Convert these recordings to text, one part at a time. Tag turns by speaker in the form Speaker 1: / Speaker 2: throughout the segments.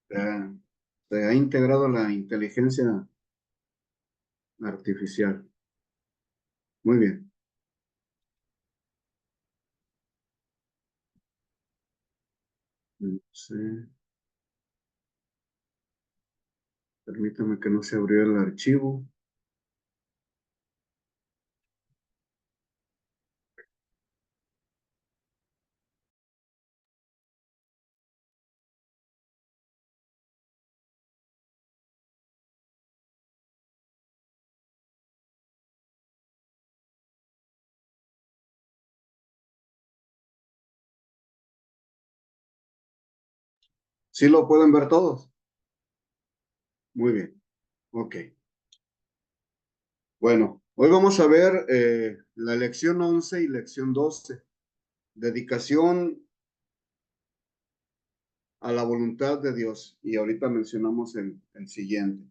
Speaker 1: Ya, se ha integrado la inteligencia artificial. Muy bien. No sé, permítame que no se abrió el archivo. ¿Sí lo pueden ver todos? Muy bien. Ok. Bueno, hoy vamos a ver la lección 11 y lección 12. Dedicación a la voluntad de Dios. Y ahorita mencionamos el siguiente.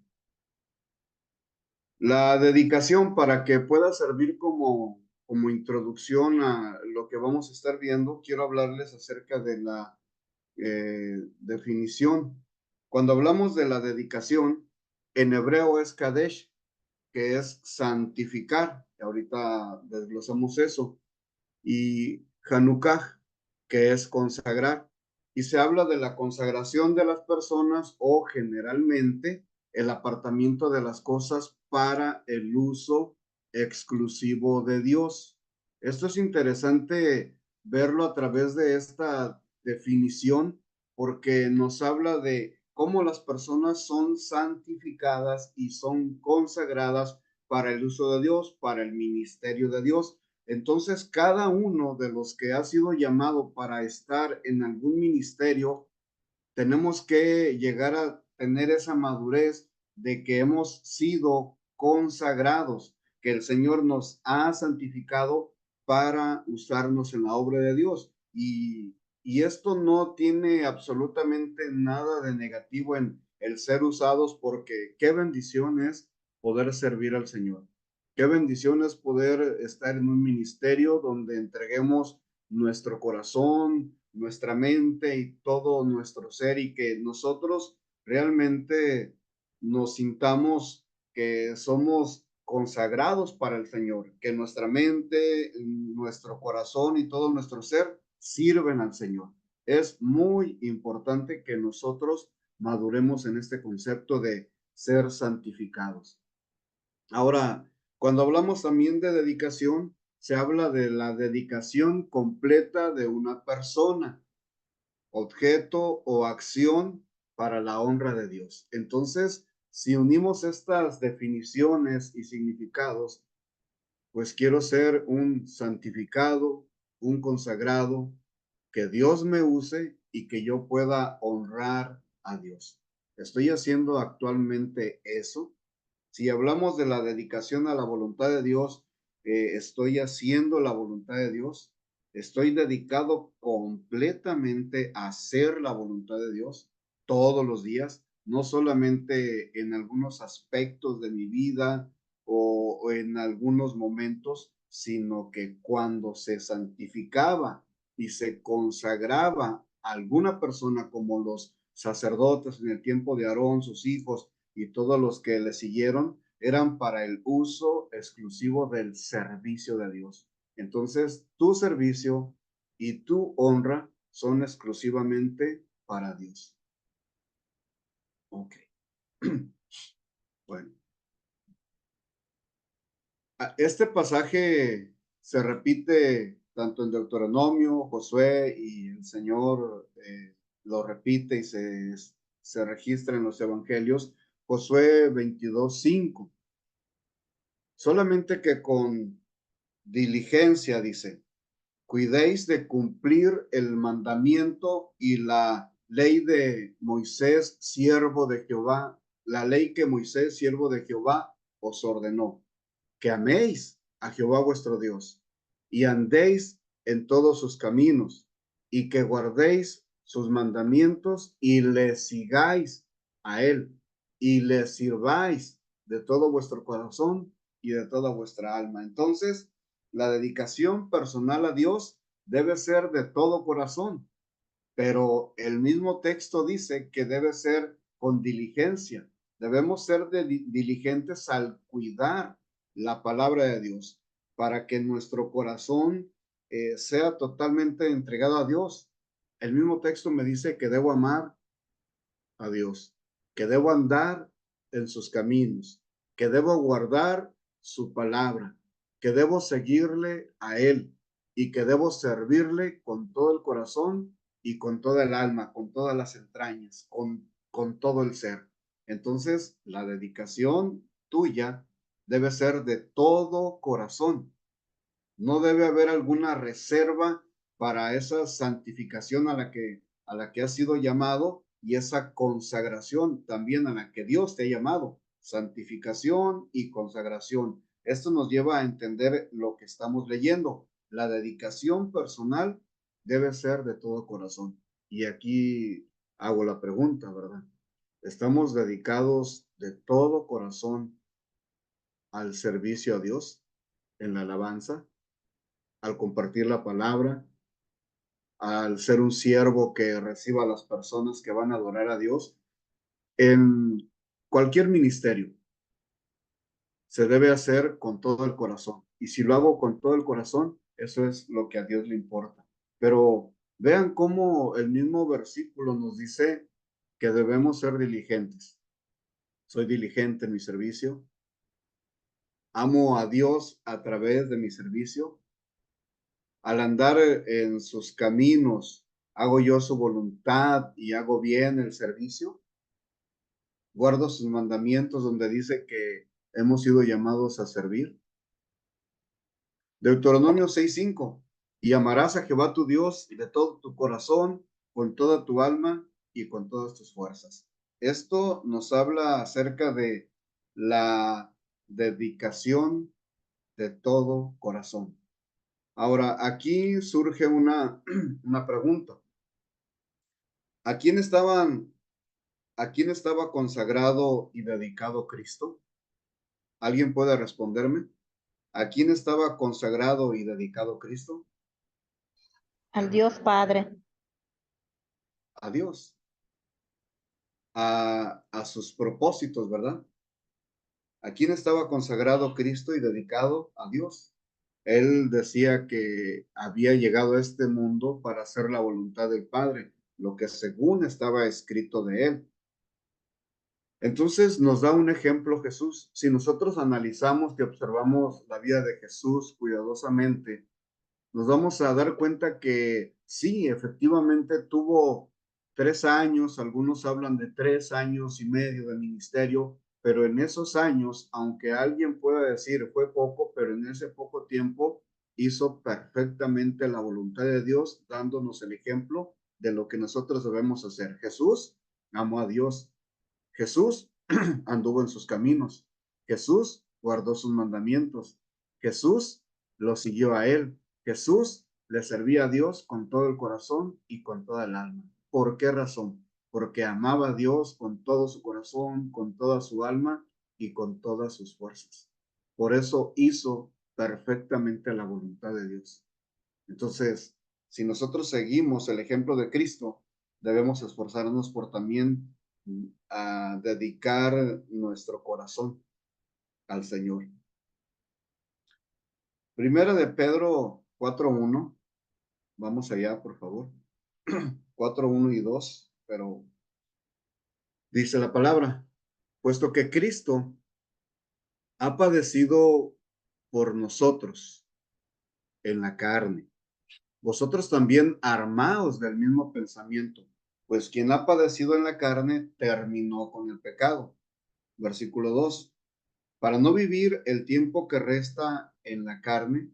Speaker 1: La dedicación, para que pueda servir como introducción a lo que vamos a estar viendo, quiero hablarles acerca de la definición. Cuando hablamos de la dedicación, en hebreo es Kadesh, que es santificar. Ahorita desglosamos eso. Y Hanukkah, que es consagrar. Y se habla de la consagración de las personas o generalmente el apartamiento de las cosas para el uso exclusivo de Dios. Esto es interesante verlo a través de esta definición porque nos habla de cómo las personas son santificadas y son consagradas para el uso de Dios, para el ministerio de Dios. Entonces, cada uno de los que ha sido llamado para estar en algún ministerio, tenemos que llegar a tener esa madurez de que hemos sido consagrados, que el Señor nos ha santificado para usarnos en la obra de Dios. Y esto no tiene absolutamente nada de negativo en el ser usados porque qué bendición es poder servir al Señor. Qué bendición es poder estar en un ministerio donde entreguemos nuestro corazón, nuestra mente y todo nuestro ser y que nosotros realmente nos sintamos que somos consagrados para el Señor, que nuestra mente, nuestro corazón y todo nuestro ser sirven al Señor. Es muy importante que nosotros maduremos en este concepto de ser santificados. Ahora, cuando hablamos también de dedicación, se habla de la dedicación completa de una persona, objeto o acción para la honra de Dios. Entonces, si unimos estas definiciones y significados, pues quiero ser un santificado, un consagrado, que Dios me use y que yo pueda honrar a Dios. ¿Estoy haciendo actualmente eso? Si hablamos de la dedicación a la voluntad de Dios, estoy haciendo la voluntad de Dios, estoy dedicado completamente a hacer la voluntad de Dios todos los días, no solamente en algunos aspectos de mi vida o en algunos momentos, sino que cuando se santificaba y se consagraba a alguna persona como los sacerdotes en el tiempo de Aarón, sus hijos, y todos los que le siguieron eran para el uso exclusivo del servicio de Dios. Entonces, tu servicio y tu honra son exclusivamente para Dios. Ok. Bueno, este pasaje se repite tanto en Deuteronomio, Josué y el Señor lo repite y se registra en los evangelios. Josué 22:5. Solamente que con diligencia, dice, cuidéis de cumplir el mandamiento y la ley de Moisés, siervo de Jehová, la ley que Moisés, siervo de Jehová, os ordenó, que améis a Jehová vuestro Dios y andéis en todos sus caminos y que guardéis sus mandamientos y le sigáis a él y le sirváis de todo vuestro corazón y de toda vuestra alma. Entonces, la dedicación personal a Dios debe ser de todo corazón. pero el mismo texto dice que debe ser con diligencia. Debemos ser diligentes al cuidar la palabra de Dios para que nuestro corazón sea totalmente entregado a Dios. El mismo texto me dice que debo amar a Dios, que debo andar en sus caminos, que debo guardar su palabra, que debo seguirle a Él y que debo servirle con todo el corazón y con toda el alma, con todas las entrañas, con todo el ser. Entonces, la dedicación tuya debe ser de todo corazón. No debe haber alguna reserva para esa santificación a la que has sido llamado y esa consagración también a la que Dios te ha llamado. Santificación y consagración. Esto nos lleva a entender lo que estamos leyendo. La dedicación personal debe ser de todo corazón. Y aquí hago la pregunta, ¿verdad? ¿Estamos dedicados de todo corazón al servicio a Dios en la alabanza, al compartir la palabra, al ser un siervo que reciba a las personas que van a adorar a Dios? En cualquier ministerio se debe hacer con todo el corazón. Y si lo hago con todo el corazón, eso es lo que a Dios le importa. Pero vean cómo el mismo versículo nos dice que debemos ser diligentes. Soy diligente en mi servicio. Amo a Dios a través de mi servicio. Al andar en sus caminos, hago yo su voluntad y hago bien el servicio. Guardo sus mandamientos donde dice que hemos sido llamados a servir. Deuteronomio 6:5. Y amarás a Jehová tu Dios de todo tu corazón, con toda tu alma y con todas tus fuerzas. Esto nos habla acerca de la dedicación de todo corazón. Ahora, aquí surge una pregunta. ¿A quién a quién estaba consagrado y dedicado Cristo? ¿Alguien puede responderme? ¿A quién estaba consagrado y dedicado Cristo?
Speaker 2: Al Dios Padre.
Speaker 1: A Dios, a sus propósitos, ¿verdad? ¿A quién estaba consagrado Cristo y dedicado? A Dios. Él decía que había llegado a este mundo para hacer la voluntad del Padre, lo que según estaba escrito de él. Entonces nos da un ejemplo Jesús. Si nosotros analizamos y observamos la vida de Jesús cuidadosamente, nos vamos a dar cuenta que sí, efectivamente tuvo 3 años, algunos hablan de 3 años y medio de ministerio, pero en esos años, aunque alguien pueda decir fue poco, pero en ese poco tiempo hizo perfectamente la voluntad de Dios, dándonos el ejemplo de lo que nosotros debemos hacer. Jesús amó a Dios. Jesús anduvo en sus caminos. Jesús guardó sus mandamientos. Jesús lo siguió a él. Jesús le servía a Dios con todo el corazón y con toda el alma. ¿Por qué razón? Porque amaba a Dios con todo su corazón, con toda su alma y con todas sus fuerzas. Por eso hizo perfectamente la voluntad de Dios. Entonces, si nosotros seguimos el ejemplo de Cristo, debemos esforzarnos por también a dedicar nuestro corazón al Señor. Primera de Pedro 4:1. Vamos allá, por favor. 4:1 y 2, pero dice la palabra, puesto que Cristo ha padecido por nosotros en la carne, vosotros también armaos del mismo pensamiento, pues quien ha padecido en la carne terminó con el pecado. Versículo 2. Para no vivir el tiempo que resta en la carne,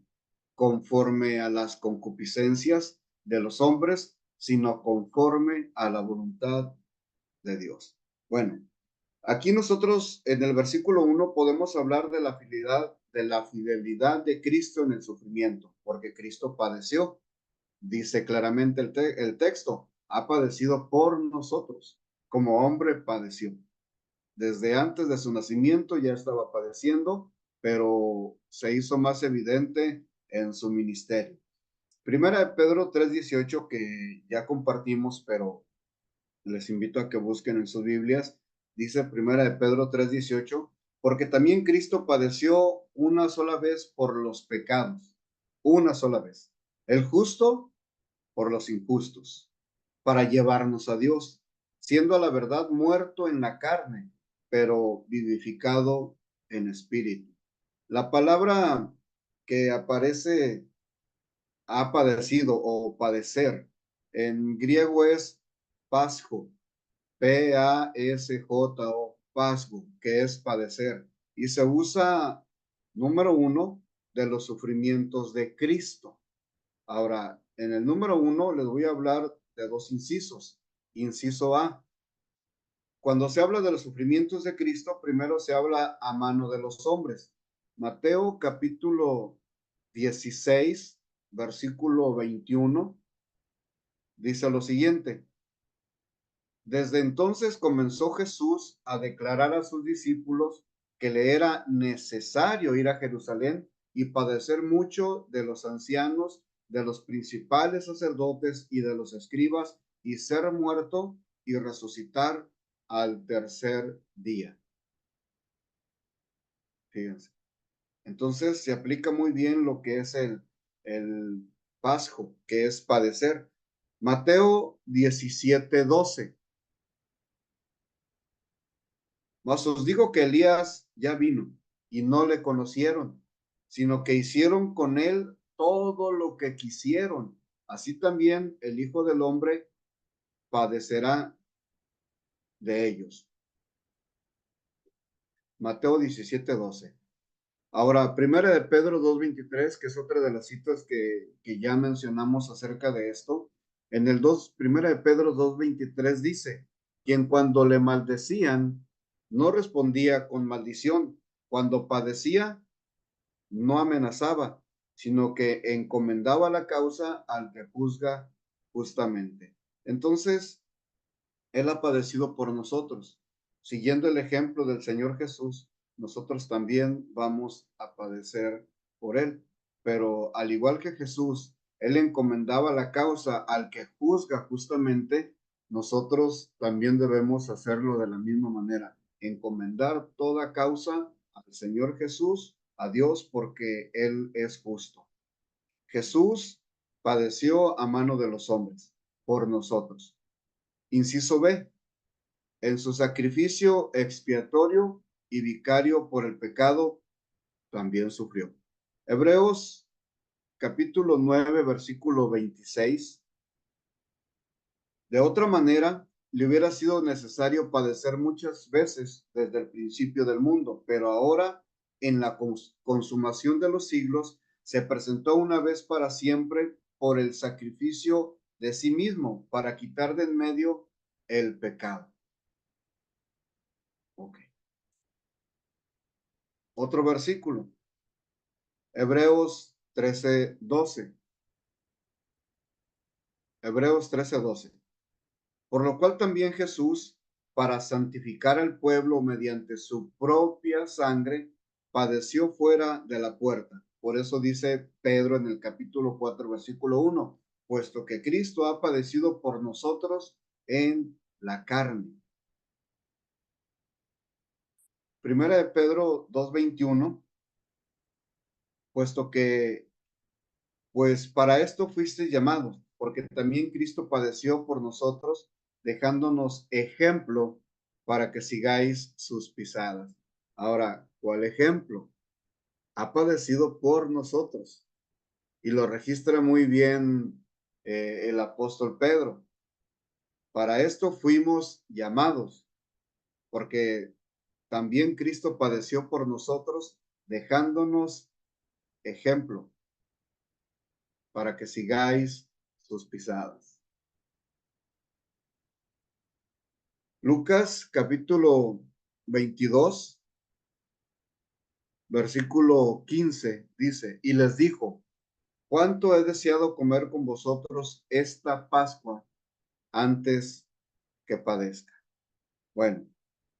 Speaker 1: conforme a las concupiscencias de los hombres, sino conforme a la voluntad de Dios. Bueno, aquí nosotros en el versículo 1 podemos hablar de la fidelidad de Cristo en el sufrimiento, porque Cristo padeció. Dice claramente el texto, ha padecido por nosotros, como hombre padeció. Desde antes de su nacimiento ya estaba padeciendo, pero se hizo más evidente en su ministerio. Primera de Pedro 3:18, que ya compartimos, pero les invito a que busquen en sus Biblias. Dice Primera de Pedro 3:18, porque también Cristo padeció una sola vez por los pecados, una sola vez. El justo por los injustos, para llevarnos a Dios, siendo a la verdad muerto en la carne, pero vivificado en espíritu. La palabra que aparece ha padecido o padecer en griego es pasjo, Pasjo, pasgo, que es padecer, y se usa número uno de los sufrimientos de Cristo. Ahora, en el número uno les voy a hablar de dos incisos. Inciso A, cuando se habla de los sufrimientos de Cristo, primero se habla a mano de los hombres. Mateo capítulo 16, versículo 21, dice lo siguiente. Desde entonces comenzó Jesús a declarar a sus discípulos que le era necesario ir a Jerusalén y padecer mucho de los ancianos, de los principales sacerdotes y de los escribas, y ser muerto y resucitar al tercer día. Fíjense. Entonces se aplica muy bien lo que es el pasjo, que es padecer. Mateo 17:12. Mas os digo que Elías ya vino y no le conocieron, sino que hicieron con él todo lo que quisieron. Así también el Hijo del Hombre padecerá de ellos. Mateo 17:12. Ahora, primera de Pedro 2:23, que es otra de las citas que ya mencionamos acerca de esto. En el 2, primera de Pedro 2:23 dice, quien cuando le maldecían, no respondía con maldición. Cuando padecía, no amenazaba, sino que encomendaba la causa al que juzga justamente. Entonces, Él ha padecido por nosotros. Siguiendo el ejemplo del Señor Jesús, nosotros también vamos a padecer por Él. Pero al igual que Jesús, Él encomendaba la causa al que juzga justamente, nosotros también debemos hacerlo de la misma manera, encomendar toda causa al Señor Jesús, a Dios, porque Él es justo. Jesús padeció a mano de los hombres por nosotros. Inciso B, en su sacrificio expiatorio y vicario por el pecado, también sufrió. Hebreos capítulo 9, versículo 26. De otra manera, le hubiera sido necesario padecer muchas veces desde el principio del mundo, pero ahora, en la consumación de los siglos, se presentó una vez para siempre por el sacrificio de sí mismo, para quitar de en medio el pecado. Ok. Otro versículo. Hebreos 13:12. Hebreos 13:12. Por lo cual también Jesús, para santificar al pueblo mediante su propia sangre, padeció fuera de la puerta. Por eso dice Pedro en el capítulo 4, versículo 1, puesto que Cristo ha padecido por nosotros en la carne. Primera de Pedro 2:21, puesto que pues para esto fuisteis llamados, porque también Cristo padeció por nosotros, dejándonos ejemplo para que sigáis sus pisadas. Ahora, ¿cuál ejemplo? Ha padecido por nosotros. Y lo registra muy bien el apóstol Pedro. Para esto fuimos llamados, porque también Cristo padeció por nosotros, dejándonos ejemplo para que sigáis sus pisadas. Lucas capítulo 22, versículo 15 dice, y les dijo, cuánto he deseado comer con vosotros esta Pascua antes que padezca. Bueno,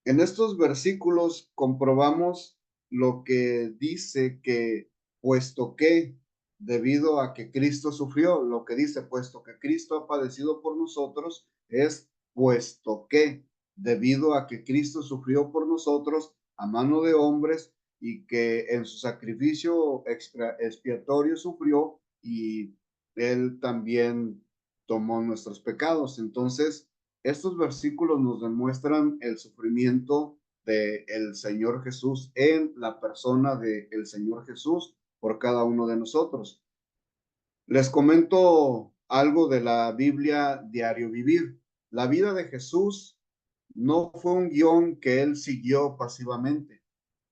Speaker 1: en estos versículos comprobamos lo que dice que, puesto que debido a que Cristo sufrió, lo que dice, puesto que Cristo ha padecido por nosotros, es puesto que, debido a que Cristo sufrió por nosotros a mano de hombres y que en su sacrificio expiatorio sufrió y él también tomó nuestros pecados. Entonces, estos versículos nos demuestran el sufrimiento del Señor Jesús en la persona del Señor Jesús por cada uno de nosotros. Les comento algo de la Biblia Diario Vivir. La vida de Jesús no fue un guión que él siguió pasivamente.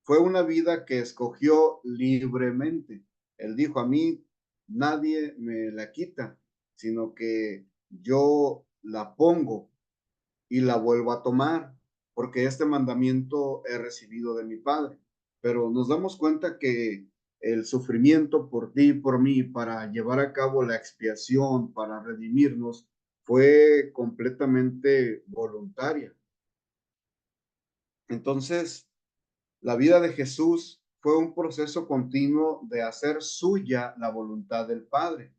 Speaker 1: Fue una vida que escogió libremente. Él dijo, a mí nadie me la quita, sino que yo la pongo y la vuelvo a tomar, porque este mandamiento he recibido de mi Padre. Pero nos damos cuenta que el sufrimiento por ti y por mí para llevar a cabo la expiación, para redimirnos, fue completamente voluntaria. Entonces, la vida de Jesús fue un proceso continuo de hacer suya la voluntad del Padre.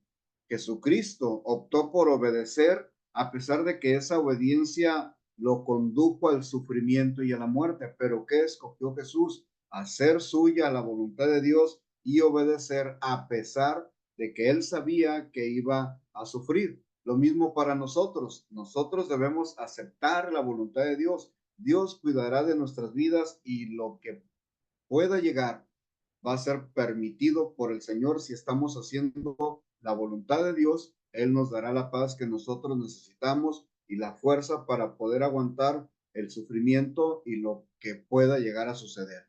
Speaker 1: Jesucristo optó por obedecer a pesar de que esa obediencia lo condujo al sufrimiento y a la muerte. Pero ¿qué escogió Jesús? Hacer suya la voluntad de Dios y obedecer a pesar de que él sabía que iba a sufrir. Lo mismo para nosotros. Nosotros debemos aceptar la voluntad de Dios. Dios cuidará de nuestras vidas y lo que pueda llegar va a ser permitido por el Señor si estamos haciendo la voluntad de Dios. Él nos dará la paz que nosotros necesitamos y la fuerza para poder aguantar el sufrimiento y lo que pueda llegar a suceder.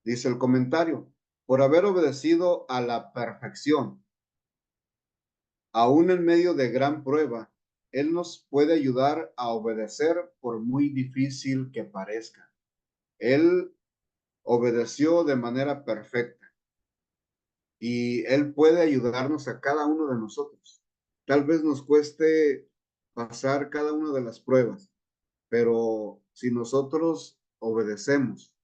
Speaker 1: Dice el comentario, por haber obedecido a la perfección, aún en medio de gran prueba, Él nos puede ayudar a obedecer por muy difícil que parezca. Él obedeció de manera perfecta y Él puede ayudarnos a cada uno de nosotros. Tal vez nos cueste pasar cada una de las pruebas, pero si nosotros obedecemos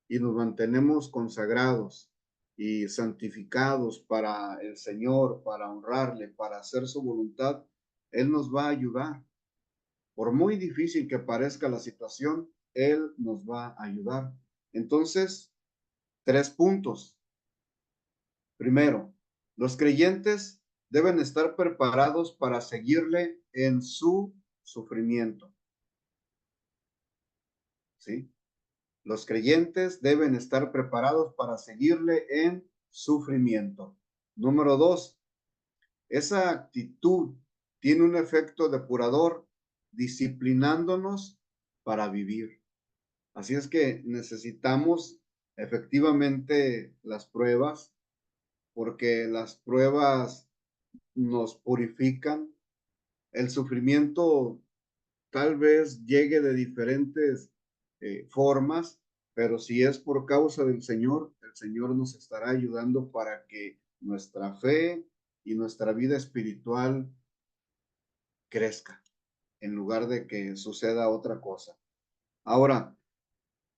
Speaker 1: y nos mantenemos consagrados y santificados para el Señor, para honrarle, para hacer su voluntad, Él nos va a ayudar. Por muy difícil que parezca la situación, Él nos va a ayudar. Entonces, 3 puntos. Primero, los creyentes deben estar preparados para seguirle en su sufrimiento. ¿Sí? Los creyentes deben estar preparados para seguirle en sufrimiento. Número 2, esa actitud tiene un efecto depurador, disciplinándonos para vivir. Así es que necesitamos efectivamente las pruebas, porque las pruebas nos purifican. El sufrimiento tal vez llegue de diferentes formas, pero si es por causa del Señor, el Señor nos estará ayudando para que nuestra fe y nuestra vida espiritual crezca, en lugar de que suceda otra cosa. Ahora,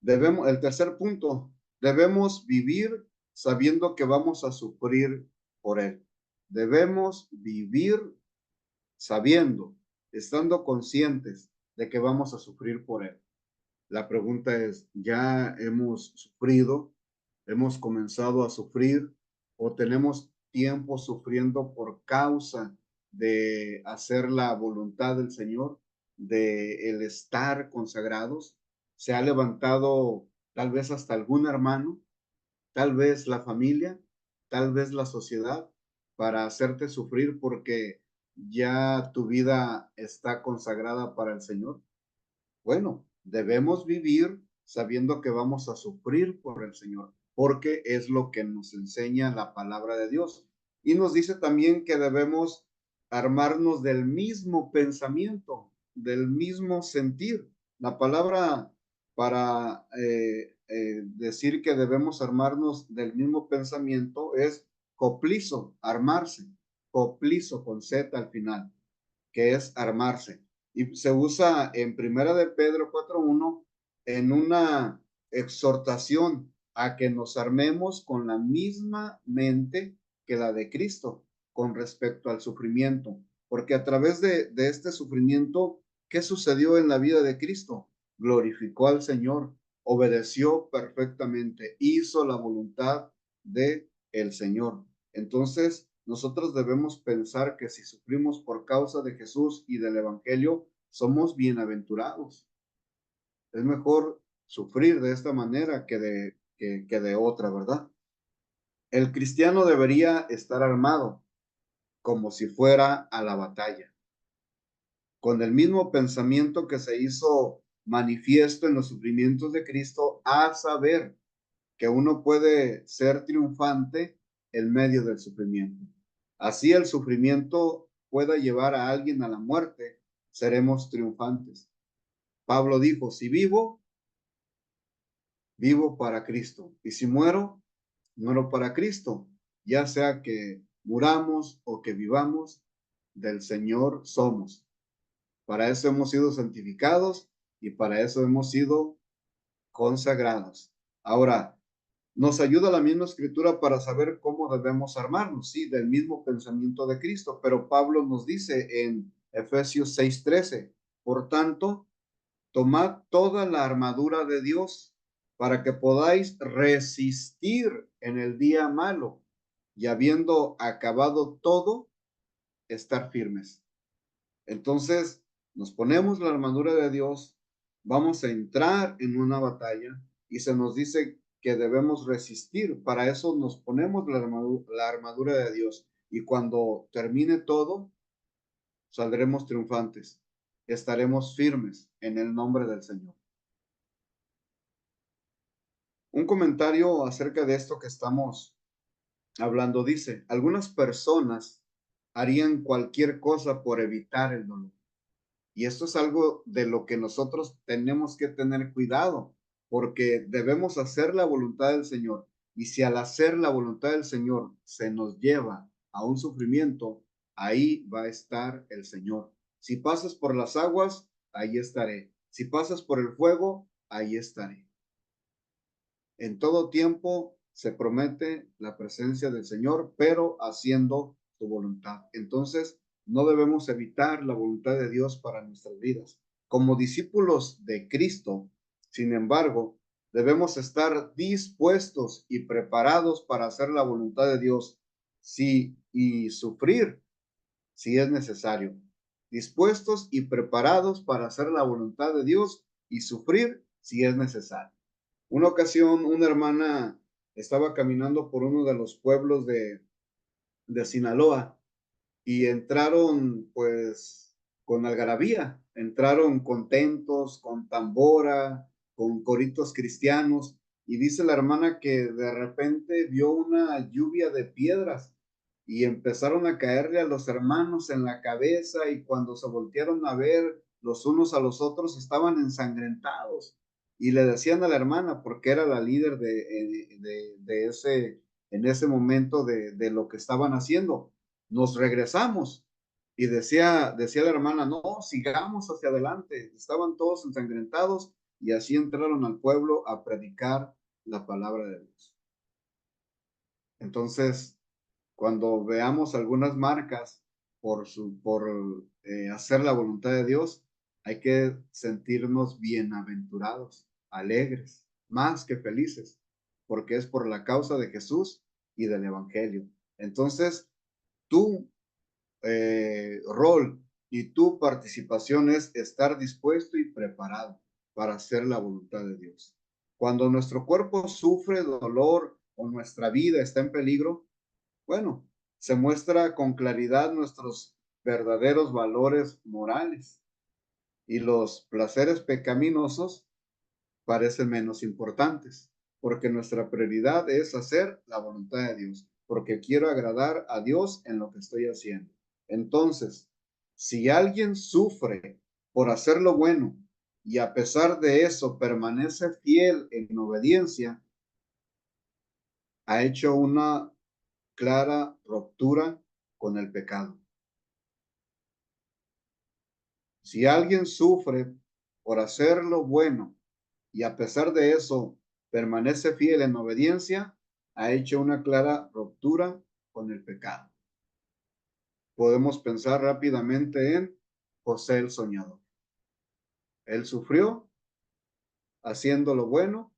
Speaker 1: el tercer punto, debemos vivir sabiendo que vamos a sufrir por Él. Debemos vivir sabiendo, estando conscientes de que vamos a sufrir por Él. La pregunta es, ¿ya hemos sufrido? ¿Hemos comenzado a sufrir? ¿O tenemos tiempo sufriendo por causa de hacer la voluntad del Señor, de el estar consagrados? ¿Se ha levantado tal vez hasta algún hermano, tal vez la familia, tal vez la sociedad, para hacerte sufrir porque ya tu vida está consagrada para el Señor? Bueno, debemos vivir sabiendo que vamos a sufrir por el Señor, porque es lo que nos enseña la palabra de Dios. Y nos dice también que debemos armarnos del mismo pensamiento, del mismo sentir. La palabra para decir que debemos armarnos del mismo pensamiento es coplizo, armarse, coplizo con Z al final, que es armarse. Y se usa en Primera de Pedro 4:1 en una exhortación a que nos armemos con la misma mente que la de Cristo con respecto al sufrimiento, porque a través de este sufrimiento, ¿qué sucedió en la vida de Cristo? Glorificó al Señor, obedeció perfectamente, hizo la voluntad de el Señor. Entonces, nosotros debemos pensar que si sufrimos por causa de Jesús y del Evangelio, somos bienaventurados. Es mejor sufrir de esta manera que de otra, ¿verdad? El cristiano debería estar armado como si fuera a la batalla, con el mismo pensamiento que se hizo manifiesto en los sufrimientos de Cristo, a saber que uno puede ser triunfante en medio del sufrimiento. Así el sufrimiento pueda llevar a alguien a la muerte, seremos triunfantes. Pablo dijo, si vivo, vivo para Cristo, y si muero, muero para Cristo, ya sea que muramos o que vivamos, del Señor somos. Para eso hemos sido santificados y para eso hemos sido consagrados. Ahora, nos ayuda la misma escritura para saber cómo debemos armarnos, sí, del mismo pensamiento de Cristo, pero Pablo nos dice en Efesios 6:13, por tanto, tomad toda la armadura de Dios para que podáis resistir en el día malo y habiendo acabado todo, estar firmes. Entonces, nos ponemos la armadura de Dios, vamos a entrar en una batalla y se nos dice que debemos resistir. Para eso nos ponemos la armadura de Dios y cuando termine todo, saldremos triunfantes. Estaremos firmes en el nombre del Señor. Un comentario acerca de esto que estamos hablando dice, algunas personas harían cualquier cosa por evitar el dolor. Y esto es algo de lo que nosotros tenemos que tener cuidado, porque debemos hacer la voluntad del Señor. Y si al hacer la voluntad del Señor se nos lleva a un sufrimiento, ahí va a estar el Señor. Si pasas por las aguas, ahí estaré. Si pasas por el fuego, ahí estaré. En todo tiempo se promete la presencia del Señor, pero haciendo su voluntad. Entonces, no debemos evitar la voluntad de Dios para nuestras vidas. Como discípulos de Cristo, sin embargo, debemos estar dispuestos y preparados para hacer la voluntad de Dios, sí, y sufrir si es necesario. Dispuestos y preparados para hacer la voluntad de Dios y sufrir si es necesario. Una ocasión, una hermana estaba caminando por uno de los pueblos de Sinaloa y entraron pues con algarabía, entraron contentos, con tambora, con coritos cristianos y dice la hermana que de repente vio una lluvia de piedras y empezaron a caerle a los hermanos en la cabeza y cuando se voltearon a ver los unos a los otros estaban ensangrentados y le decían a la hermana porque era la líder de ese en ese momento de lo que estaban haciendo, nos regresamos. Y decía la hermana, no, sigamos hacia adelante. Estaban todos ensangrentados y así entraron al pueblo a predicar la palabra de Dios. Entonces, cuando veamos algunas marcas por hacer la voluntad de Dios, hay que sentirnos bienaventurados, alegres, más que felices, porque es por la causa de Jesús y del Evangelio. Entonces, tu rol y tu participación es estar dispuesto y preparado para hacer la voluntad de Dios. Cuando nuestro cuerpo sufre dolor o nuestra vida está en peligro, bueno, se muestra con claridad nuestros verdaderos valores morales y los placeres pecaminosos parecen menos importantes, porque nuestra prioridad es hacer la voluntad de Dios, porque quiero agradar a Dios en lo que estoy haciendo. Entonces, si alguien sufre por hacer lo bueno y a pesar de eso permanece fiel en obediencia, ha hecho una clara ruptura con el pecado. Si alguien sufre por hacer lo bueno y a pesar de eso permanece fiel en obediencia, ha hecho una clara ruptura con el pecado. Podemos pensar rápidamente en José el soñador. Él sufrió haciendo lo bueno,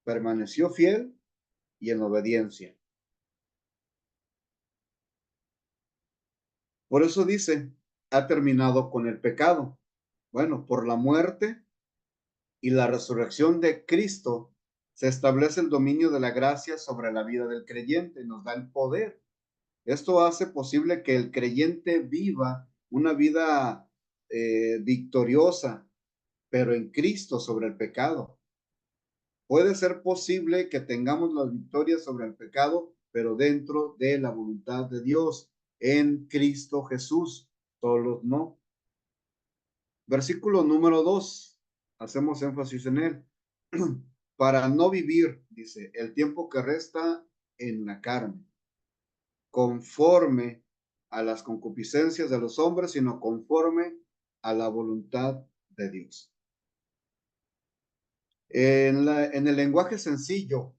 Speaker 1: permaneció fiel y en obediencia. Por eso dice, ha terminado con el pecado. Bueno, por la muerte y la resurrección de Cristo se establece el dominio de la gracia sobre la vida del creyente, nos da el poder. Esto hace posible que el creyente viva una vida victoriosa, pero en Cristo sobre el pecado. Puede ser posible que tengamos las victorias sobre el pecado, pero dentro de la voluntad de Dios, en Cristo Jesús, solos no. Versículo número 2, hacemos énfasis en él. Para no vivir, dice, el tiempo que resta en la carne, conforme a las concupiscencias de los hombres, sino conforme a la voluntad de Dios. En el lenguaje sencillo,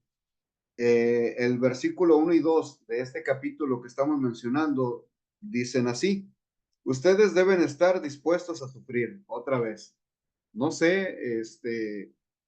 Speaker 1: el versículo 1 y 2 de este capítulo que estamos mencionando dicen así: ustedes deben estar dispuestos a sufrir otra vez. No sé,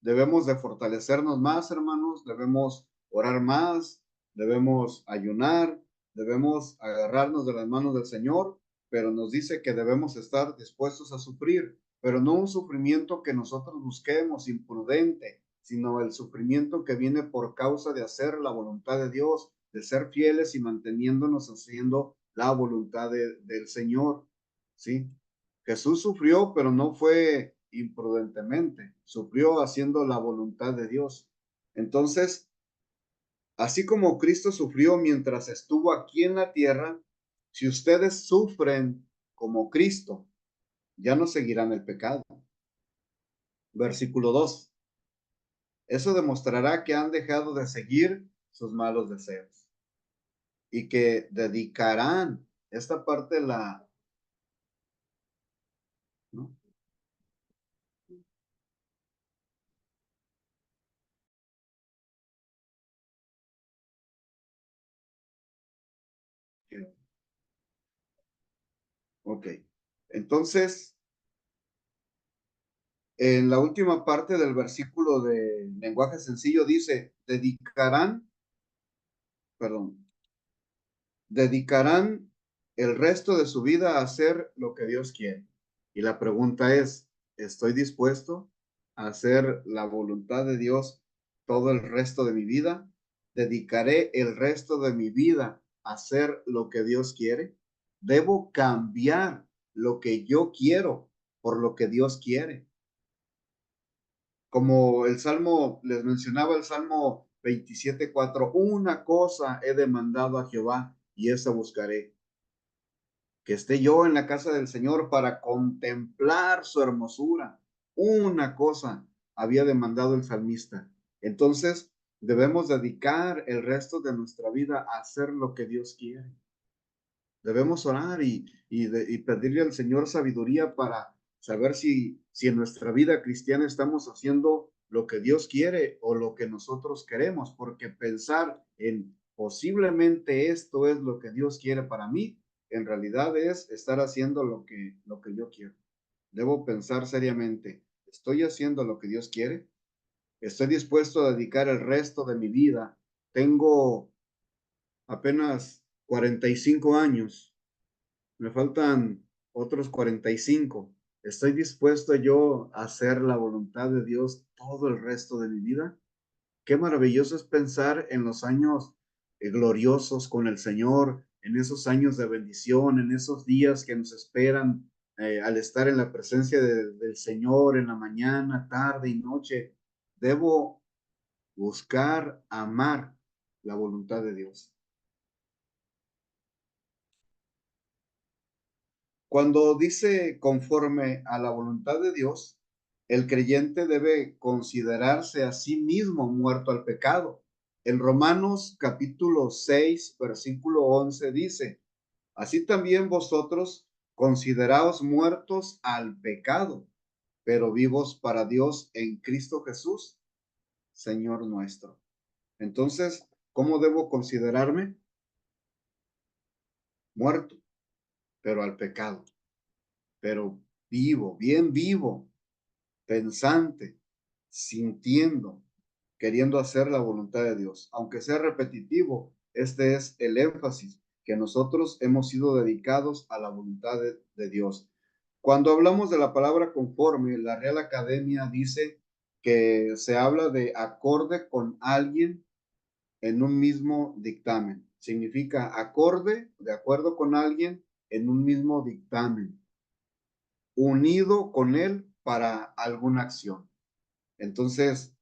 Speaker 1: debemos de fortalecernos más, hermanos, debemos orar más, debemos ayunar, debemos agarrarnos de las manos del Señor, pero nos dice que debemos estar dispuestos a sufrir, pero no un sufrimiento que nosotros busquemos imprudente, sino el sufrimiento que viene por causa de hacer la voluntad de Dios, de ser fieles y manteniéndonos haciendo la voluntad del Señor, ¿sí? Jesús sufrió, pero no fue imprudentemente, sufrió haciendo la voluntad de Dios. Entonces, así como Cristo sufrió mientras estuvo aquí en la tierra, si ustedes sufren como Cristo, ya no seguirán el pecado. Versículo 2. Eso demostrará que han dejado de seguir sus malos deseos y que dedicarán esta parte ¿no? Ok. Entonces, en la última parte del versículo de lenguaje sencillo dice, dedicarán el resto de su vida a hacer lo que Dios quiere. Y la pregunta es, ¿estoy dispuesto a hacer la voluntad de Dios todo el resto de mi vida? ¿Dedicaré el resto de mi vida a hacer lo que Dios quiere? ¿Debo cambiar lo que yo quiero por lo que Dios quiere? Como el Salmo, les mencionaba el Salmo 27:4, una cosa he demandado a Jehová y esa buscaré, que esté yo en la casa del Señor para contemplar su hermosura. Una cosa había demandado el salmista. Entonces, debemos dedicar el resto de nuestra vida a hacer lo que Dios quiere. Debemos orar y pedirle al Señor sabiduría para saber si en nuestra vida cristiana estamos haciendo lo que Dios quiere o lo que nosotros queremos, porque pensar en posiblemente esto es lo que Dios quiere para mí, en realidad es estar haciendo lo que yo quiero. Debo pensar seriamente, ¿estoy haciendo lo que Dios quiere? ¿Estoy dispuesto a dedicar el resto de mi vida? Tengo apenas 45 años. Me faltan otros 45. ¿Estoy dispuesto yo a hacer la voluntad de Dios todo el resto de mi vida? Qué maravilloso es pensar en los años gloriosos con el Señor, en esos años de bendición, en esos días que nos esperan al estar en la presencia del Señor en la mañana, tarde y noche. Debo buscar amar la voluntad de Dios. Cuando dice conforme a la voluntad de Dios, el creyente debe considerarse a sí mismo muerto al pecado. En Romanos capítulo 6, versículo 11 dice, así también vosotros consideraos muertos al pecado, pero vivos para Dios en Cristo Jesús, Señor nuestro. Entonces, ¿cómo debo considerarme? muerto, pero al pecado, pero vivo, bien vivo, pensante, sintiendo, queriendo hacer la voluntad de Dios. Aunque sea repetitivo, este es el énfasis, que nosotros hemos sido dedicados a la voluntad de Dios. Cuando hablamos de la palabra conforme, la Real Academia dice que se habla de acorde con alguien en un mismo dictamen. Significa acorde, de acuerdo con alguien en un mismo dictamen, unido con él para alguna acción. Entonces,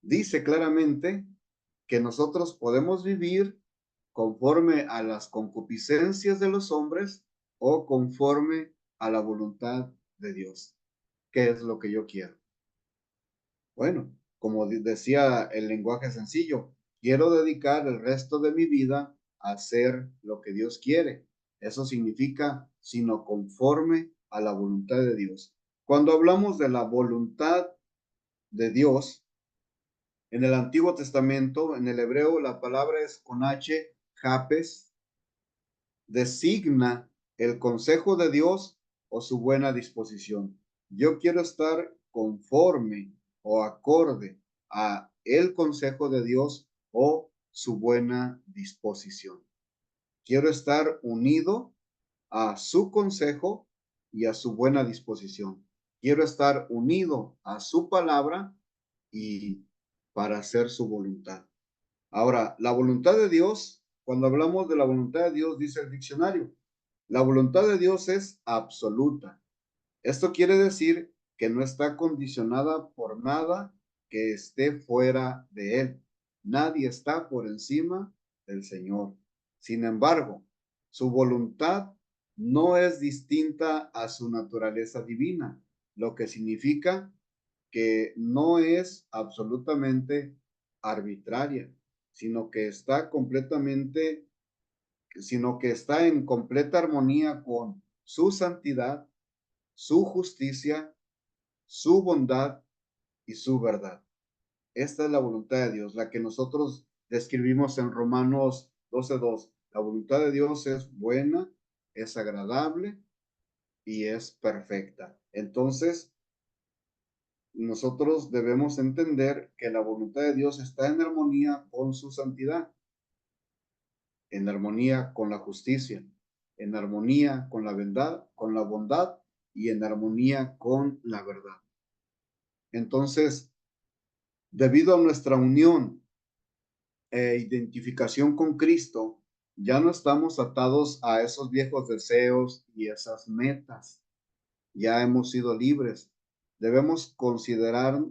Speaker 1: dice claramente que nosotros podemos vivir conforme a las concupiscencias de los hombres o conforme a la voluntad de Dios. ¿Qué es lo que yo quiero? Bueno, como decía el lenguaje sencillo, quiero dedicar el resto de mi vida a hacer lo que Dios quiere. Eso significa, sino conforme a la voluntad de Dios. Cuando hablamos de la voluntad de Dios, en el Antiguo Testamento, en el hebreo, la palabra es con H, japes, designa el consejo de Dios o su buena disposición. Yo quiero estar conforme o acorde a el consejo de Dios o su buena disposición. Quiero estar unido a su consejo y a su buena disposición. Quiero estar unido a su palabra y para hacer su voluntad. Ahora, la voluntad de Dios, cuando hablamos de la voluntad de Dios, dice el diccionario, la voluntad de Dios es absoluta. Esto quiere decir que no está condicionada por nada que esté fuera de él. Nadie está por encima del Señor. Sin embargo, su voluntad no es distinta a su naturaleza divina, lo que significa que no es absolutamente arbitraria, sino que está completamente, sino que está en completa armonía con su santidad, su justicia, su bondad y su verdad. Esta es la voluntad de Dios, la que nosotros describimos en Romanos 12:2. La voluntad de Dios es buena, es agradable y es perfecta. Entonces, nosotros debemos entender que la voluntad de Dios está en armonía con su santidad, en armonía con la justicia, en armonía con la bondad y en armonía con la verdad. Entonces, debido a nuestra unión e identificación con Cristo, ya no estamos atados a esos viejos deseos y esas metas. Ya hemos sido libres. Debemos considerar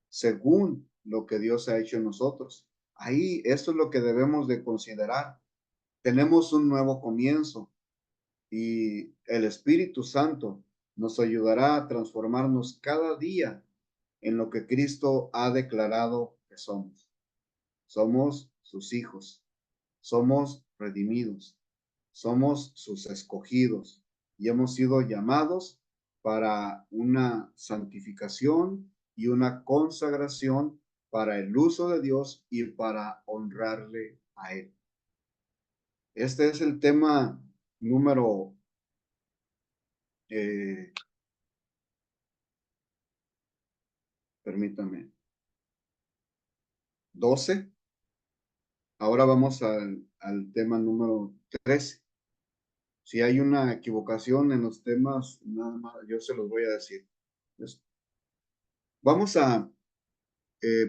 Speaker 1: según lo que Dios ha hecho en nosotros. Ahí, eso es lo que debemos de considerar. Tenemos un nuevo comienzo y el Espíritu Santo nos ayudará a transformarnos cada día en lo que Cristo ha declarado que somos. Somos sus hijos, somos redimidos, somos sus escogidos y hemos sido llamados para una santificación y una consagración para el uso de Dios y para honrarle a Él. Este es el tema número permítame, 12. Ahora vamos al tema número 13. Si hay una equivocación en los temas, nada más yo se los voy a decir. Vamos a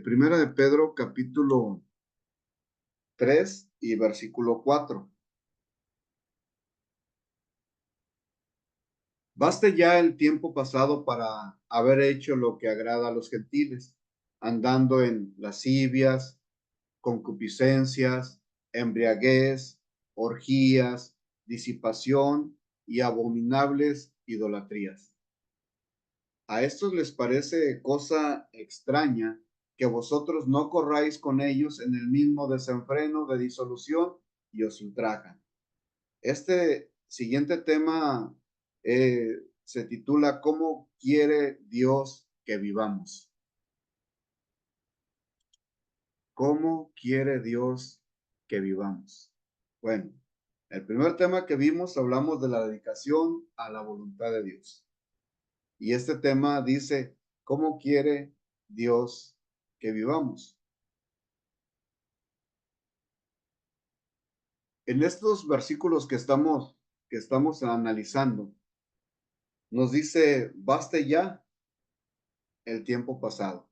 Speaker 1: Primera de Pedro, capítulo 3 y versículo 4. Baste ya el tiempo pasado para haber hecho lo que agrada a los gentiles, andando en lascivias, concupiscencias, embriaguez, orgías, disipación y abominables idolatrías. A estos les parece cosa extraña que vosotros no corráis con ellos en el mismo desenfreno de disolución y os ultrajan. Este siguiente tema se titula ¿Cómo quiere Dios que vivamos? ¿Cómo quiere Dios que vivamos? Bueno, El primer tema que vimos, hablamos de la dedicación a la voluntad de Dios. Y este tema dice, ¿cómo quiere Dios que vivamos? En estos versículos que estamos analizando, nos dice, baste ya el tiempo pasado.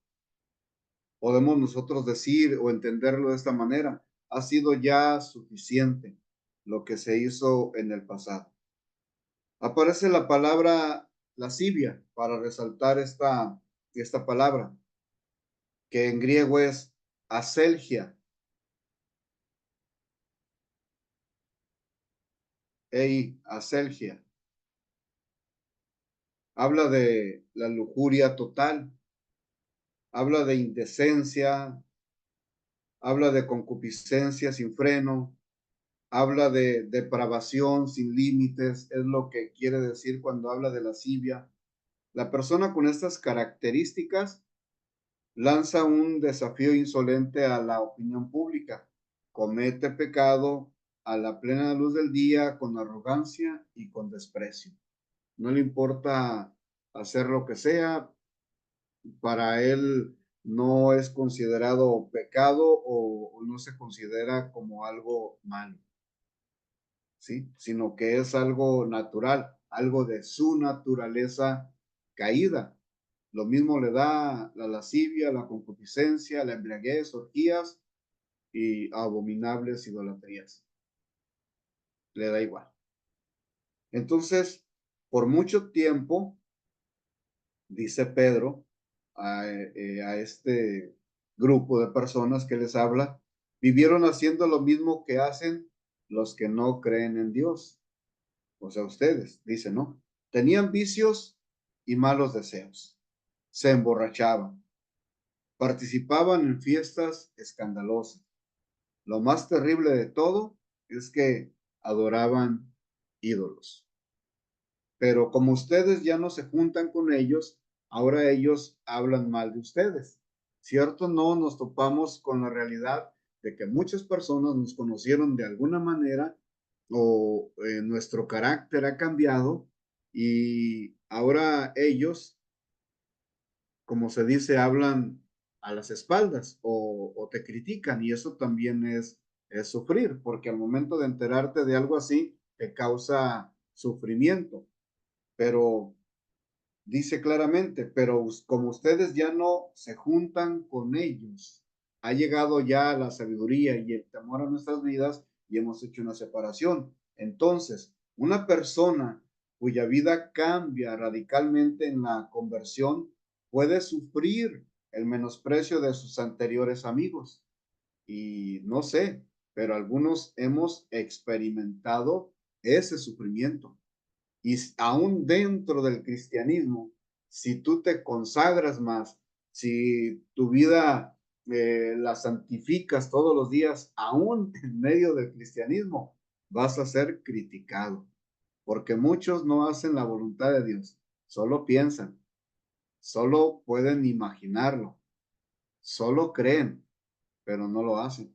Speaker 1: Podemos nosotros decir o entenderlo de esta manera, ha sido ya suficiente lo que se hizo en el pasado. Aparece la palabra lascivia para resaltar esta palabra, que en griego es aselgia, aselgia. Habla de la lujuria total, habla de indecencia, habla de concupiscencia sin freno, habla de depravación sin límites, es lo que quiere decir cuando habla de lascivia. La persona con estas características lanza un desafío insolente a la opinión pública, comete pecado a la plena luz del día con arrogancia y con desprecio. No le importa hacer lo que sea, para él no es considerado pecado o no se considera como algo malo, ¿sí? Sino que es algo natural, algo de su naturaleza caída. Lo mismo le da la lascivia, la concupiscencia, la embriaguez, orgías y abominables idolatrías. Le da igual. Entonces, por mucho tiempo, dice Pedro a este grupo de personas que les habla, vivieron haciendo lo mismo que hacen los que no creen en Dios. O sea, ustedes, dice, ¿no? Tenían vicios y malos deseos. Se emborrachaban. Participaban en fiestas escandalosas. Lo más terrible de todo es que adoraban ídolos. Pero como ustedes ya no se juntan con ellos, ahora ellos hablan mal de ustedes. ¿Cierto? No nos topamos con la realidad de que muchas personas nos conocieron de alguna manera o nuestro carácter ha cambiado y ahora ellos, como se dice, hablan a las espaldas o te critican y eso también es sufrir, porque al momento de enterarte de algo así, te causa sufrimiento. Pero dice claramente, pero como ustedes ya no se juntan con ellos, ha llegado ya la sabiduría y el temor a nuestras vidas y hemos hecho una separación. Entonces, una persona cuya vida cambia radicalmente en la conversión puede sufrir el menosprecio de sus anteriores amigos. Y no sé, pero algunos hemos experimentado ese sufrimiento. Y aún dentro del cristianismo, si tú te consagras más, si tu vida la santificas todos los días, aún en medio del cristianismo, vas a ser criticado, porque muchos no hacen la voluntad de Dios, solo piensan, solo pueden imaginarlo, solo creen, pero no lo hacen.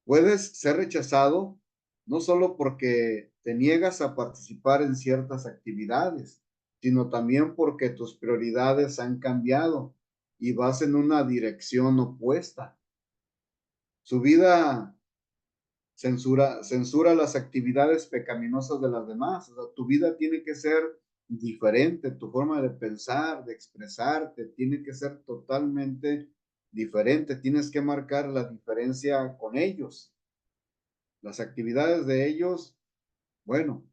Speaker 1: Puedes ser rechazado no solo porque te niegas a participar en ciertas actividades, sino también porque tus prioridades han cambiado y vas en una dirección opuesta. Su vida censura las actividades pecaminosas de las demás. O sea, tu vida tiene que ser diferente, tu forma de pensar, de expresarte, tiene que ser totalmente diferente. Tienes que marcar la diferencia con ellos. Las actividades de ellos, bueno,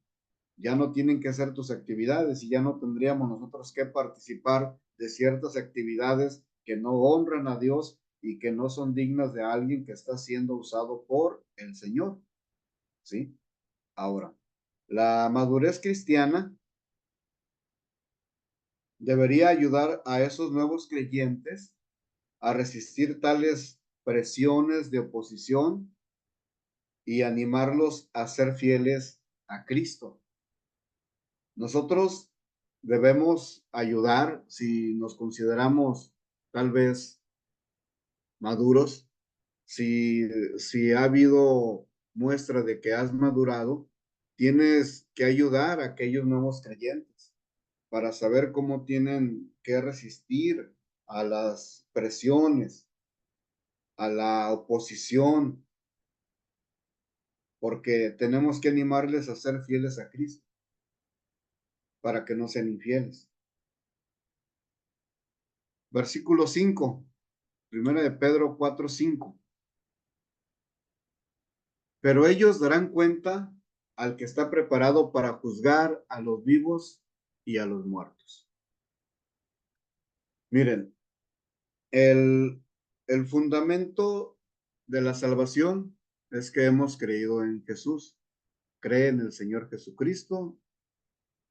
Speaker 1: ya no tienen que ser tus actividades y ya no tendríamos nosotros que participar de ciertas actividades que no honran a Dios y que no son dignas de alguien que está siendo usado por el Señor, ¿sí? Ahora, la madurez cristiana debería ayudar a esos nuevos creyentes a resistir tales presiones de oposición y animarlos a ser fieles a Cristo. Nosotros debemos ayudar si nos consideramos tal vez maduros, si ha habido muestra de que has madurado, tienes que ayudar a aquellos nuevos creyentes para saber cómo tienen que resistir a las presiones, a la oposición, porque tenemos que animarles a ser fieles a Cristo para que no sean infieles. Versículo 5, primera de Pedro 4:5. Pero ellos darán cuenta al que está preparado para juzgar a los vivos y a los muertos. Miren, el, el fundamento de la salvación es que hemos creído en Jesús. Cree en el Señor Jesucristo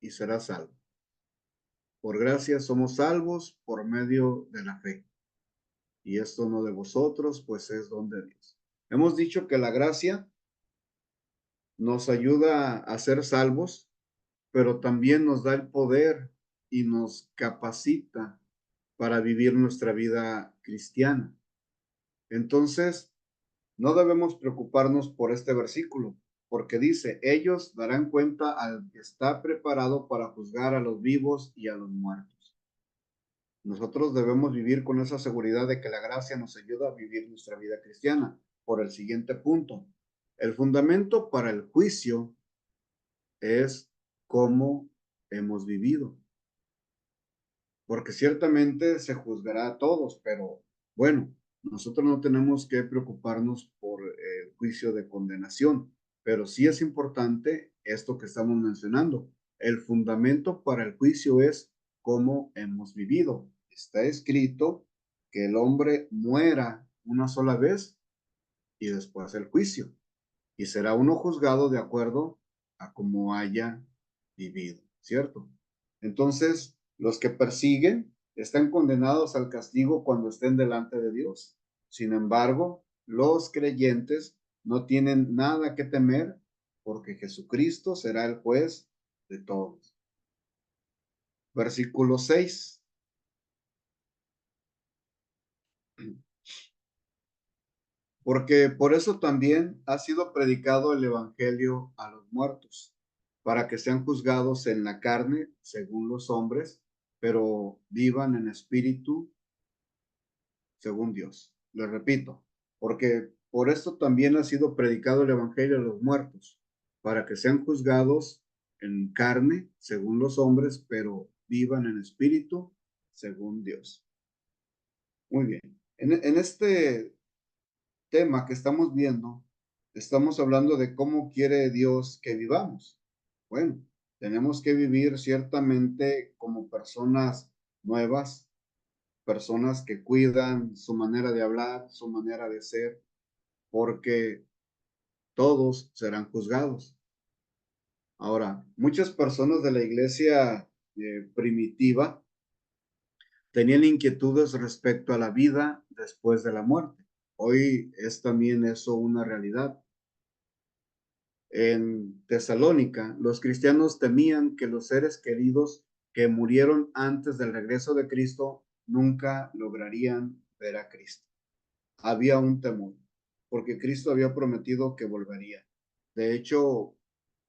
Speaker 1: y serás salvo. Por gracia somos salvos por medio de la fe. Y esto no de vosotros, pues es don de Dios. Hemos dicho que la gracia nos ayuda a ser salvos, pero también nos da el poder y nos capacita para vivir nuestra vida cristiana. Entonces, no debemos preocuparnos por este versículo, porque dice, ellos darán cuenta al que está preparado para juzgar a los vivos y a los muertos. Nosotros debemos vivir con esa seguridad de que la gracia nos ayuda a vivir nuestra vida cristiana. Por el siguiente punto, el fundamento para el juicio es cómo hemos vivido. Porque ciertamente se juzgará a todos, pero bueno, nosotros no tenemos que preocuparnos por el juicio de condenación, pero sí es importante esto que estamos mencionando. El fundamento para el juicio es cómo hemos vivido. Está escrito que el hombre muera una sola vez y después el juicio, y será uno juzgado de acuerdo a cómo haya vivido, ¿cierto? Entonces, los que persiguen están condenados al castigo cuando estén delante de Dios. Sin embargo, los creyentes no tienen nada que temer porque Jesucristo será el juez de todos. Versículo 6. Porque por eso también ha sido predicado el evangelio a los muertos, para que sean juzgados en la carne según los hombres, pero vivan en espíritu según Dios. Les repito, porque por esto también ha sido predicado el evangelio a los muertos, para que sean juzgados en carne según los hombres, pero vivan en espíritu según Dios. Muy bien. En este tema que estamos viendo, estamos hablando de cómo quiere Dios que vivamos. Bueno, tenemos que vivir ciertamente como personas nuevas, personas que cuidan su manera de hablar, su manera de ser, porque todos serán juzgados. Ahora, muchas personas de la iglesia primitiva tenían inquietudes respecto a la vida después de la muerte. Hoy es también eso una realidad. En Tesalónica, los cristianos temían que los seres queridos que murieron antes del regreso de Cristo nunca lograrían ver a Cristo. Había un temor, porque Cristo había prometido que volvería. De hecho,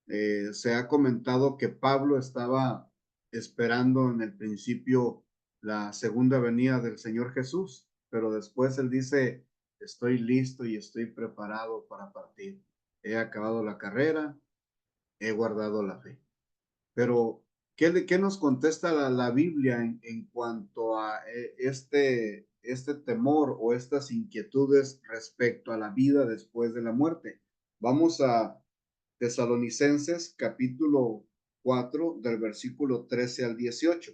Speaker 1: se ha comentado que Pablo estaba esperando en el principio la segunda venida del Señor Jesús, pero después él dice, estoy listo y estoy preparado para partir. He acabado la carrera, he guardado la fe. Pero, ¿qué nos contesta la Biblia en cuanto a este temor o estas inquietudes respecto a la vida después de la muerte? Vamos a Tesalonicenses capítulo 4 del versículo 13 al 18.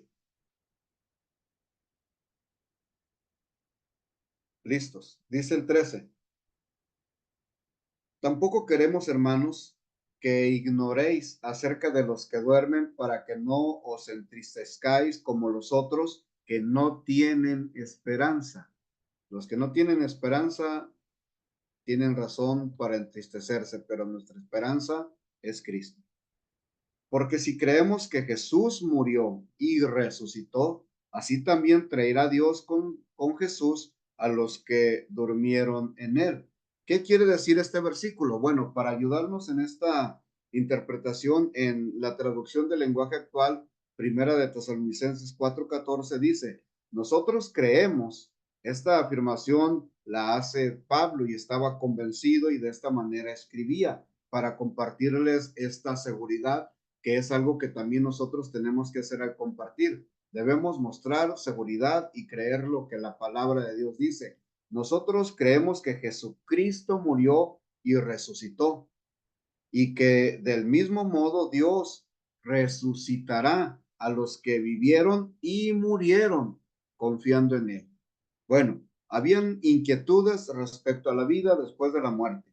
Speaker 1: Listos. Dice el 13. Tampoco queremos, hermanos, que ignoréis acerca de los que duermen para que no os entristezcáis como los otros que no tienen esperanza. Los que no tienen esperanza tienen razón para entristecerse, pero nuestra esperanza es Cristo. Porque si creemos que Jesús murió y resucitó, así también traerá Dios con Jesús a los que durmieron en él. ¿Qué quiere decir este versículo? Bueno, para ayudarnos en esta interpretación en la traducción del lenguaje actual, Primera de Tesalonicenses 4:14 dice, nosotros creemos, esta afirmación la hace Pablo y estaba convencido y de esta manera escribía para compartirles esta seguridad, que es algo que también nosotros tenemos que hacer al compartir. Debemos mostrar seguridad y creer lo que la palabra de Dios dice. Nosotros creemos que Jesucristo murió y resucitó y que del mismo modo Dios resucitará a los que vivieron y murieron confiando en Él. Bueno, habían inquietudes respecto a la vida después de la muerte.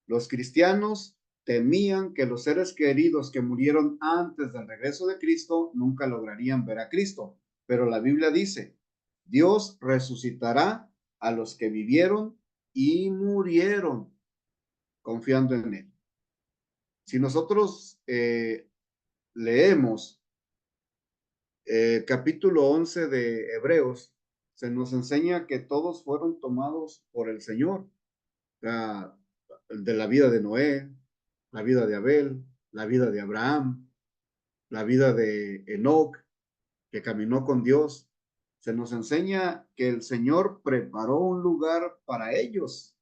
Speaker 1: Los cristianos temían que los seres queridos que murieron antes del regreso de Cristo nunca lograrían ver a Cristo, pero la Biblia dice, Dios resucitará a los que vivieron y murieron confiando en Él. Si nosotros leemos capítulo 11 de Hebreos, se nos enseña que todos fueron tomados por el Señor, de la vida de Noé, la vida de Abel, la vida de Abraham, la vida de Enoc, que caminó con Dios. Se nos enseña que el Señor preparó un lugar para ellos,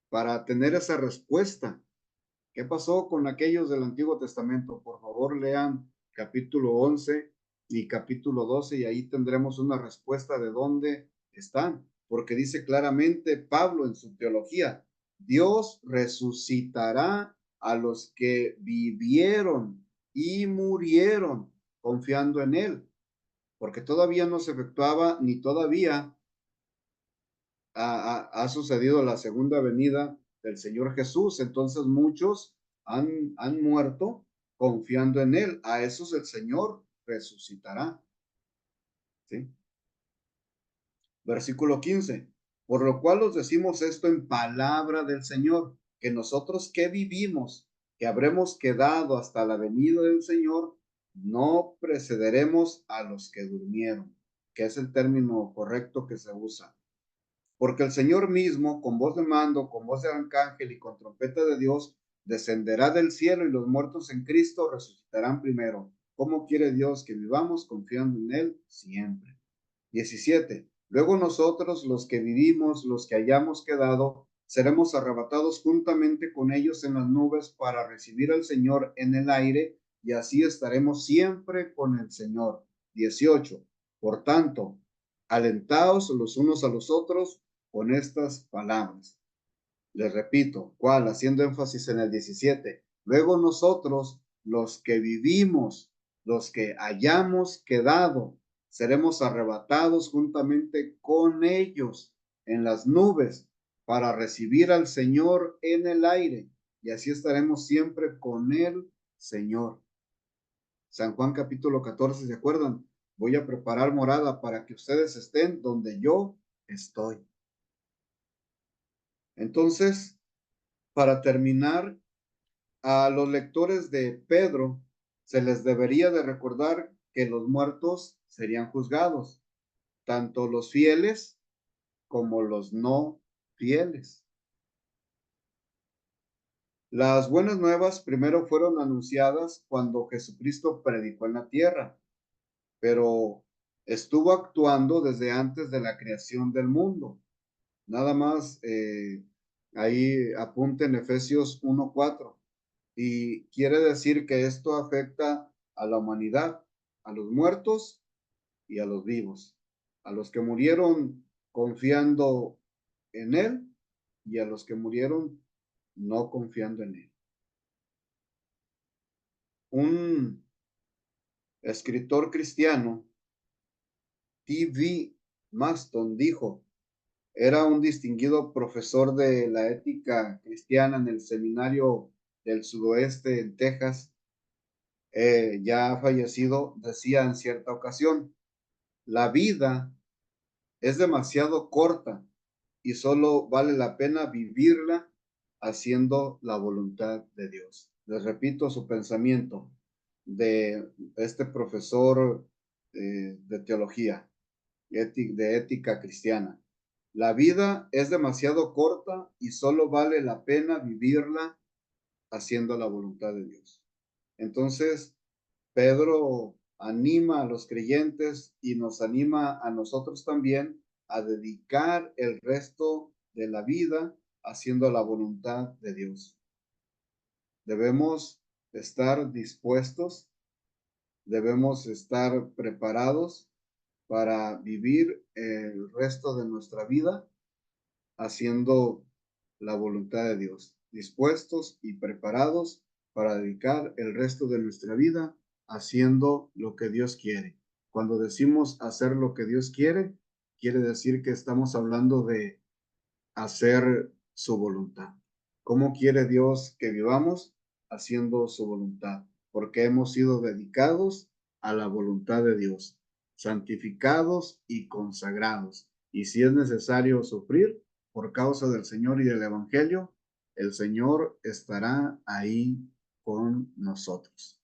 Speaker 1: para tener esa respuesta. ¿Qué pasó con aquellos del Antiguo Testamento? Por favor, lean capítulo 11 y capítulo 12 y ahí tendremos una respuesta de dónde están, porque dice claramente Pablo en su teología, Dios resucitará a los que vivieron y murieron confiando en Él, porque todavía no se efectuaba ni todavía ha sucedido la segunda venida del Señor Jesús. Entonces muchos han muerto confiando en Él. A esos el Señor resucitará. ¿Sí? Versículo 15. Por lo cual os decimos esto en palabra del Señor, que nosotros que vivimos, que habremos quedado hasta la venida del Señor, no precederemos a los que durmieron, que es el término correcto que se usa. Porque el Señor mismo, con voz de mando, con voz de arcángel y con trompeta de Dios, descenderá del cielo y los muertos en Cristo resucitarán primero. ¿Cómo quiere Dios que vivamos confiando en Él siempre? 17. Luego nosotros, los que vivimos, los que hayamos quedado, seremos arrebatados juntamente con ellos en las nubes para recibir al Señor en el aire y así estaremos siempre con el Señor. 18. Por tanto, alentaos los unos a los otros con estas palabras. Les repito, ¿cuál? Haciendo énfasis en el 17. Luego nosotros, los que vivimos, los que hayamos quedado, seremos arrebatados juntamente con ellos en las nubes para recibir al Señor en el aire y así estaremos siempre con el Señor. San Juan capítulo 14, ¿se acuerdan? Voy a preparar morada para que ustedes estén donde yo estoy. Entonces, para terminar, a los lectores de Pedro se les debería de recordar que los muertos serían juzgados, tanto los fieles como los no fieles. Las buenas nuevas primero fueron anunciadas cuando Jesucristo predicó en la tierra, pero estuvo actuando desde antes de la creación del mundo. Nada más ahí apunten Efesios 1:4. Y quiere decir que esto afecta a la humanidad, a los muertos y a los vivos, a los que murieron confiando en Él y a los que murieron no confiando en Él. Un escritor cristiano, T.V. Maston, dijo, era un distinguido profesor de la ética cristiana en el seminario del sudoeste en Texas, ya fallecido, decía en cierta ocasión, la vida es demasiado corta y solo vale la pena vivirla haciendo la voluntad de Dios. Les repito su pensamiento de este profesor de teología, de ética cristiana. La vida es demasiado corta y solo vale la pena vivirla haciendo la voluntad de Dios. Entonces, Pedro anima a los creyentes y nos anima a nosotros también a dedicar el resto de la vida haciendo la voluntad de Dios. Debemos estar dispuestos, debemos estar preparados para vivir el resto de nuestra vida haciendo la voluntad de Dios, dispuestos y preparados para dedicar el resto de nuestra vida haciendo lo que Dios quiere. Cuando decimos hacer lo que Dios quiere, quiere decir que estamos hablando de hacer su voluntad. ¿Cómo quiere Dios que vivamos? Haciendo su voluntad, porque hemos sido dedicados a la voluntad de Dios, santificados y consagrados. Y si es necesario sufrir por causa del Señor y del Evangelio, el Señor estará ahí con nosotros.